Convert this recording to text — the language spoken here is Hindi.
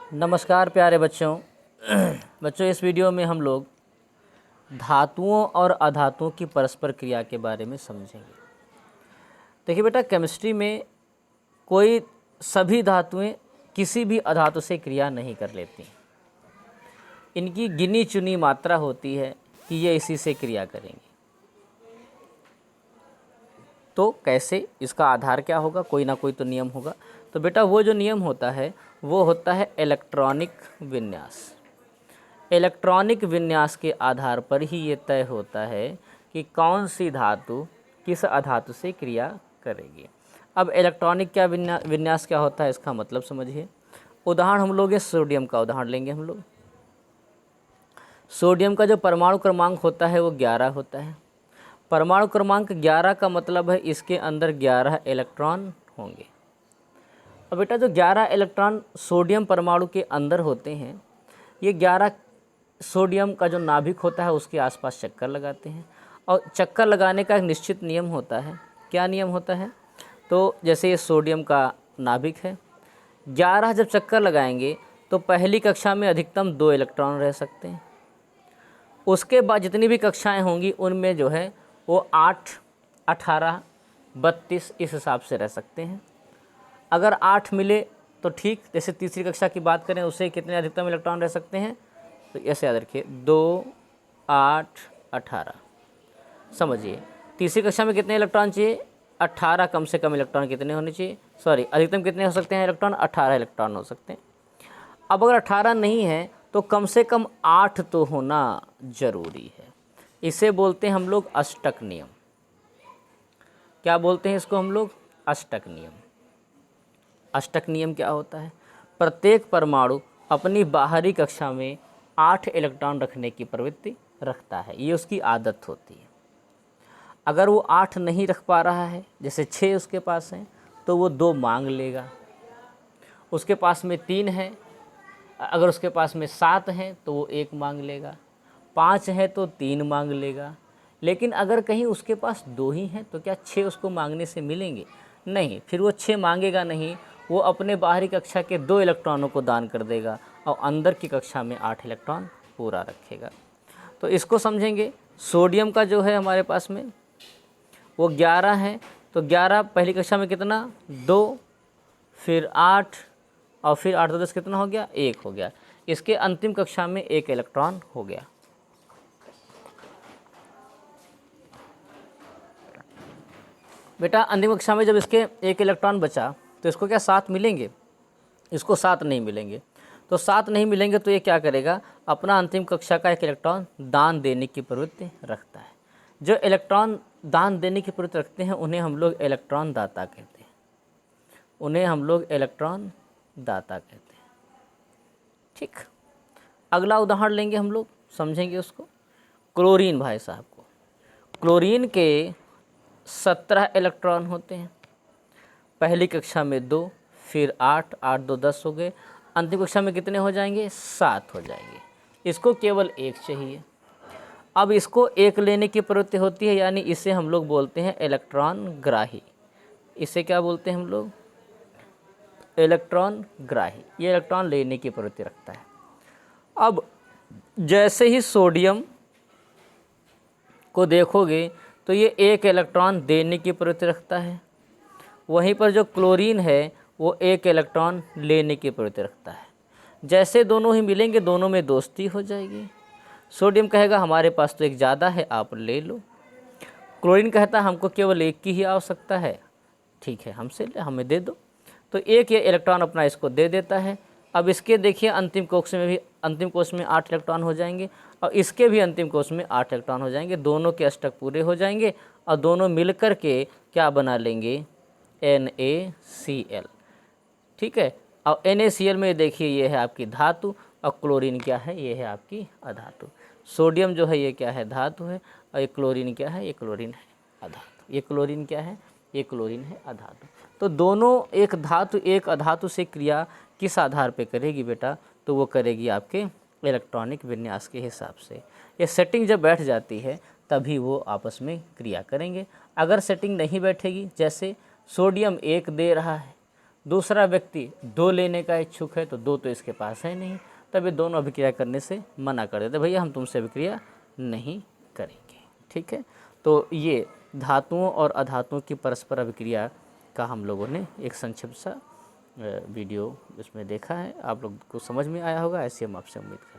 नमस्कार प्यारे बच्चों। बच्चों, इस वीडियो में हम लोग धातुओं और अधातुओं की परस्पर क्रिया के बारे में समझेंगे। देखिए बेटा, केमिस्ट्री में कोई सभी धातुएं किसी भी अधातु से क्रिया नहीं कर लेती। इनकी गिनी चुनी मात्रा होती है कि ये इसी से क्रिया करेंगे। तो कैसे, इसका आधार क्या होगा? कोई ना कोई तो नियम होगा। तो बेटा, वो जो नियम होता है वो होता है इलेक्ट्रॉनिक विन्यास। इलेक्ट्रॉनिक विन्यास के आधार पर ही ये तय होता है कि कौन सी धातु किस अधातु से क्रिया करेगी। अब इलेक्ट्रॉनिक विन्यास क्या होता है, इसका मतलब समझिए। उदाहरण हम लोग सोडियम का उदाहरण लेंगे। हम लोग सोडियम का जो परमाणु क्रमांक होता है वो 11 होता है। परमाणु क्रमांक 11 का मतलब है इसके अंदर 11 इलेक्ट्रॉन होंगे। अब बेटा, जो 11 इलेक्ट्रॉन सोडियम परमाणु के अंदर होते हैं, ये 11 सोडियम का जो नाभिक होता है उसके आसपास चक्कर लगाते हैं। और चक्कर लगाने का एक निश्चित नियम होता है। क्या नियम होता है? तो जैसे ये सोडियम का नाभिक है, 11 जब चक्कर लगाएंगे तो पहली कक्षा में अधिकतम 2 इलेक्ट्रॉन रह सकते हैं। उसके बाद जितनी भी कक्षाएं होंगी उनमें जो है वो 8, 18, 32 इस हिसाब से रह सकते हैं। अगर 8 मिले तो ठीक। जैसे तीसरी कक्षा की बात करें, उससे कितने अधिकतम इलेक्ट्रॉन रह सकते हैं? तो ऐसे याद रखिए, 2, 8, 18। समझिए, तीसरी कक्षा में कितने इलेक्ट्रॉन चाहिए? 18 कम से कम इलेक्ट्रॉन कितने होने चाहिए? अधिकतम कितने हो सकते हैं इलेक्ट्रॉन? 18 इलेक्ट्रॉन हो सकते हैं। अब अगर 18 नहीं है तो कम से कम 8 तो होना जरूरी है। इसे बोलते हैं हम लोग अष्टक नियम। क्या बोलते हैं इसको हम लोग? अष्टक नियम। अष्टक नियम क्या होता है? प्रत्येक परमाणु अपनी बाहरी कक्षा में 8 इलेक्ट्रॉन रखने की प्रवृत्ति रखता है। ये उसकी आदत होती है। अगर वो 8 नहीं रख पा रहा है, जैसे 6 उसके पास हैं, तो वो 2 मांग लेगा। उसके पास में 3 है, अगर उसके पास में 7 हैं तो वो 1 मांग लेगा। 5 है तो 3 मांग लेगा। लेकिन अगर कहीं उसके पास 2 ही हैं तो क्या 6 उसको मांगने से मिलेंगे? नहीं, फिर वो 6 मांगेगा नहीं। वो अपने बाहरी कक्षा के 2 इलेक्ट्रॉनों को दान कर देगा और अंदर की कक्षा में 8 इलेक्ट्रॉन पूरा रखेगा। तो इसको समझेंगे। सोडियम का जो है हमारे पास में वो 11 है, तो 11 पहली कक्षा में कितना? 2, फिर 8, और फिर 8 तो 10 कितना हो गया? 1 हो गया। इसके अंतिम कक्षा में 1 इलेक्ट्रॉन हो गया। बेटा, अंतिम कक्षा में जब इसके 1 इलेक्ट्रॉन बचा तो इसको क्या 7 मिलेंगे? इसको 7 नहीं मिलेंगे। तो 7 नहीं मिलेंगे तो ये क्या करेगा? अपना अंतिम कक्षा का 1 इलेक्ट्रॉन दान देने की प्रवृत्ति रखता है। जो इलेक्ट्रॉन दान देने की प्रवृत्ति रखते हैं उन्हें हम लोग इलेक्ट्रॉन दाता कहते हैं। उन्हें हम लोग इलेक्ट्रॉन दाता कहते हैं। ठीक। अगला उदाहरण लेंगे, हम लोग समझेंगे उसको। क्लोरीन भाई साहब को, क्लोरीन के 17 इलेक्ट्रॉन होते हैं। पहली कक्षा में 2, फिर 8, 8 2 10 हो गए। अंतिम कक्षा में कितने हो जाएंगे? 7 हो जाएंगे। इसको केवल 1 चाहिए। अब इसको 1 लेने की प्रवृत्ति होती है, यानी इसे हम लोग बोलते हैं इलेक्ट्रॉन ग्राही। इसे क्या बोलते हैं हम लोग? इलेक्ट्रॉन ग्राही। ये इलेक्ट्रॉन लेने की प्रवृत्ति रखता है। अब जैसे ही सोडियम को देखोगे तो ये 1 इलेक्ट्रॉन देने की प्रवृत्ति रखता है। वहीं पर जो क्लोरीन है वो 1 इलेक्ट्रॉन लेने की प्रवृत्ति रखता है। जैसे दोनों ही मिलेंगे, दोनों में दोस्ती हो जाएगी। सोडियम कहेगा हमारे पास तो 1 ज़्यादा है, आप ले लो। क्लोरीन कहता है हमको केवल 1 की ही आवश्यकता है, ठीक है हमसे ले, हमें दे दो। तो 1 ये इलेक्ट्रॉन अपना इसको दे देता है। अब इसके देखिए अंतिम कोष में 8 इलेक्ट्रॉन हो जाएंगे और इसके भी अंतिम कोष में 8 इलेक्ट्रॉन हो जाएंगे। दोनों के अष्टक पूरे हो जाएंगे और दोनों मिलकर के क्या बना लेंगे? NaCl। ठीक है। और NaCl में देखिए ये है आपकी धातु और क्लोरीन क्या है? ये है आपकी अधातु। सोडियम जो है ये क्या है? धातु है। और ये क्लोरीन क्या है? ये क्लोरीन है अधातु। ये क्लोरीन क्या है? ये क्लोरीन है अधातु। तो दोनों एक धातु एक अधातु से क्रिया किस आधार पे करेगी बेटा? तो वो करेगी आपके इलेक्ट्रॉनिक विन्यास के हिसाब से। ये सेटिंग जब बैठ जाती है तभी वो आपस में क्रिया करेंगे। अगर सेटिंग नहीं बैठेगी, जैसे सोडियम 1 दे रहा है दूसरा व्यक्ति 2 लेने का इच्छुक है तो 2 तो इसके पास है नहीं, तब ये दोनों अभिक्रिया करने से मना कर देते, भैया हम तुमसे अभिक्रिया नहीं करेंगे। ठीक है, तो ये धातुओं और अधातुओं की परस्पर अभिक्रिया का हम लोगों ने एक संक्षिप्त सा वीडियो इसमें देखा है। आप लोग को समझ में आया होगा, ऐसे हम आपसे उम्मीद करते हैं।